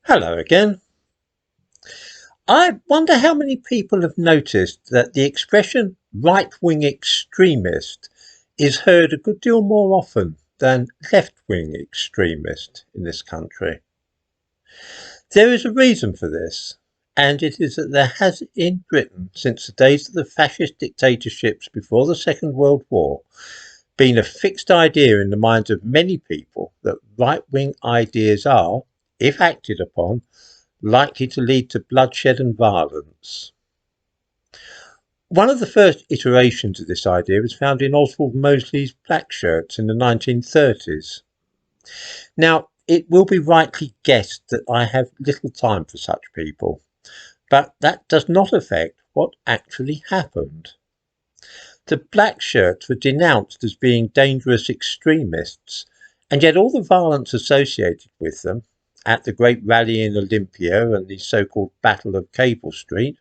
Hello again. I wonder how many people have noticed that the expression right-wing extremist is heard a good deal more often than left-wing extremist in this country. There is a reason for this, and it is that there has in Britain, since the days of the fascist dictatorships before the Second World War, been a fixed idea in the minds of many people that right-wing ideas are, if acted upon, likely to lead to bloodshed and violence. One of the first iterations of this idea was found in Oswald Mosley's Black Shirts in the 1930s. Now, it will be rightly guessed that I have little time for such people, but that does not affect what actually happened. The Black Shirts were denounced as being dangerous extremists, and yet all the violence associated with them, at the great rally in Olympia and the so-called Battle of Cable Street,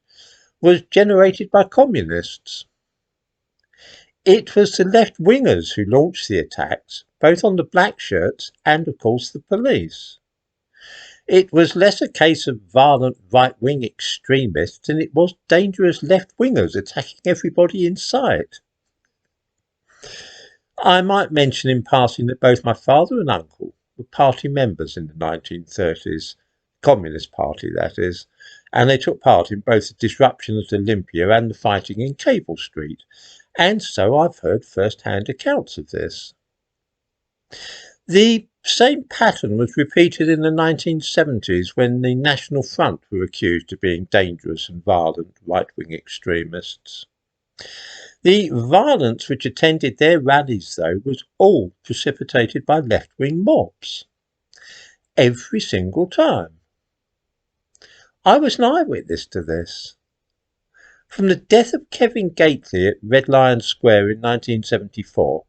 was generated by communists. It was the left-wingers who launched the attacks, both on the Black Shirts and, of course, the police. It was less a case of violent right-wing extremists than it was dangerous left-wingers attacking everybody in sight. I might mention in passing that both my father and uncle were party members in the 1930s, Communist Party that is, and they took part in both the disruption at Olympia and the fighting in Cable Street, and so I've heard first-hand accounts of this. The same pattern was repeated in the 1970s when the National Front were accused of being dangerous and violent right-wing extremists. The violence which attended their rallies, though, was all precipitated by left-wing mobs. Every single time. I was an eyewitness to this. From the death of Kevin Gately at Red Lion Square in 1974,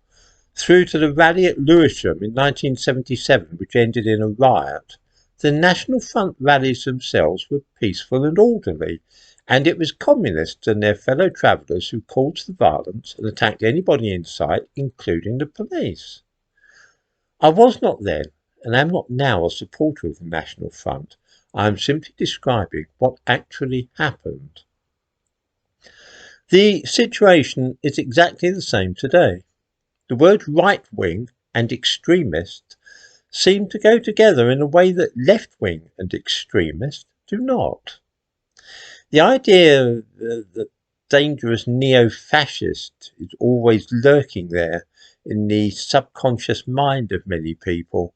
through to the rally at Lewisham in 1977, which ended in a riot, the National Front rallies themselves were peaceful and orderly, and it was communists and their fellow travellers who caused the violence and attacked anybody in sight, including the police. I was not then, and am not now, a supporter of the National Front. I am simply describing what actually happened. The situation is exactly the same today. The words right-wing and extremist seem to go together in a way that left-wing and extremist do not. The idea that dangerous neo-fascist is always lurking there in the subconscious mind of many people,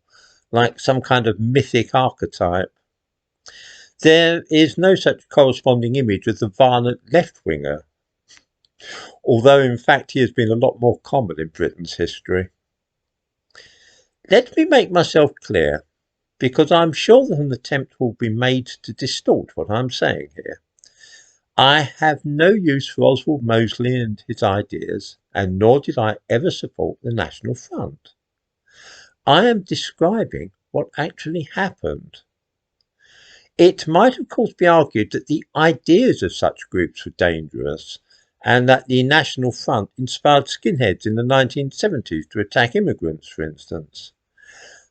like some kind of mythic archetype. There is no such corresponding image of the violent left-winger, although in fact he has been a lot more common in Britain's history. Let me make myself clear, because I'm sure that an attempt will be made to distort what I'm saying here. I have no use for Oswald Mosley and his ideas, and nor did I ever support the National Front. I am describing what actually happened. It might of course be argued that the ideas of such groups were dangerous, and that the National Front inspired skinheads in the 1970s to attack immigrants, for instance.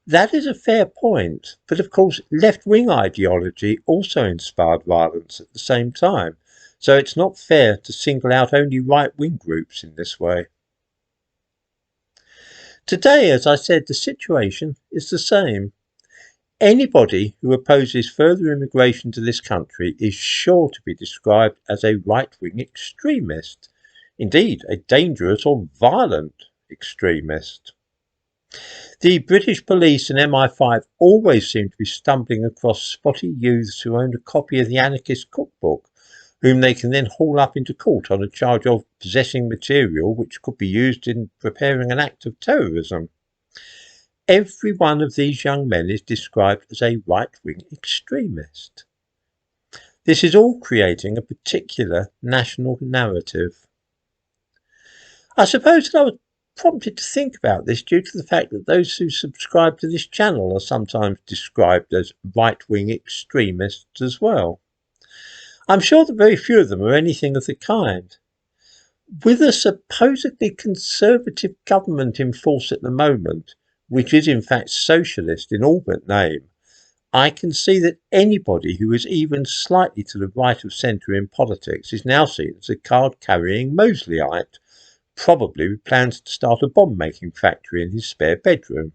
That is a fair point, but of course left-wing ideology also inspired violence at the same time, so it's not fair to single out only right-wing groups in this way. Today, as I said, the situation is the same. Anybody who opposes further immigration to this country is sure to be described as a right-wing extremist, indeed a dangerous or violent extremist. The British police and MI5 always seem to be stumbling across spotty youths who own a copy of the anarchist cookbook, whom they can then haul up into court on a charge of possessing material which could be used in preparing an act of terrorism. Every one of these young men is described as a right-wing extremist. This is all creating a particular national narrative. I suppose that I was prompted to think about this due to the fact that those who subscribe to this channel are sometimes described as right-wing extremists as well. I'm sure that very few of them are anything of the kind. With a supposedly conservative government in force at the moment, which is in fact socialist in all but name, I can see that anybody who is even slightly to the right of centre in politics is now seen as a card-carrying Mosleyite, probably with plans to start a bomb-making factory in his spare bedroom.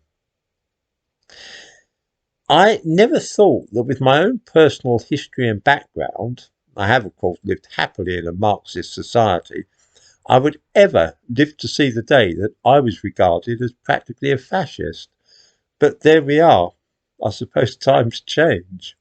I never thought that with my own personal history and background, I have of course lived happily in a Marxist society, I would ever live to see the day that I was regarded as practically a fascist. But there we are. I suppose times change.